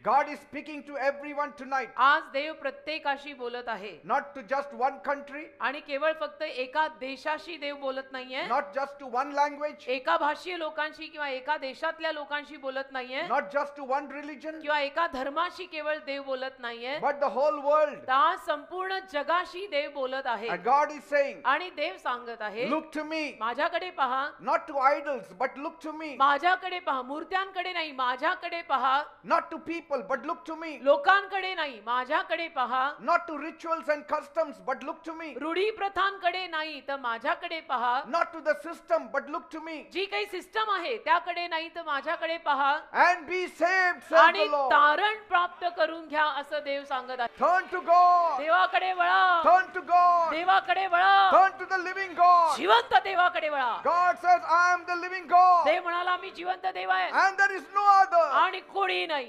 God is speaking to everyone tonight. आज देव प्रत्येकाशी बोलत आहे. Not to just one country, आणि केवळ फक्त एका देशाशी देव बोलत नाहीये. not just to one language, एका भाषीय लोकांशी किंवा एका देशातल्या लोकांशी बोलत नाहीये. not just to one religion, किंवा एका धर्माशी केवळ देव बोलत नाहीये. but the whole world. तर संपूर्ण जगाशी देव बोलत आहे. And God is saying, आणि देव सांगत आहे, look to me, माझ्याकडे पहा. not to idols, but look to me. माझ्याकडे पहा. मूर्त्यांकडे नाही, माझ्याकडे पहा. Not to people, but look to me. लोकांकडे नाही, माझ्याकडे पहा. Not to rituals and customs, but look to me. रूढी प्रथांकडे नाही, तर माझ्याकडे पहा. Not to the system, but look to me. जी काही सिस्टम आहे त्याकडे नाही, तर माझ्याकडे पहा. And be saved, says आणि the Lord. तारण प्राप्त करून घ्या असं देव सांगत आहे. Turn to God. देवाकडे वळा. Turn to God. देवाकडे वळा. Turn to the living God. जिवंत देवाकडे वळा. God says, I am the living God. देव म्हणाला, मी जिवंत देव आहे And there is no other. आणि कोणी नाही.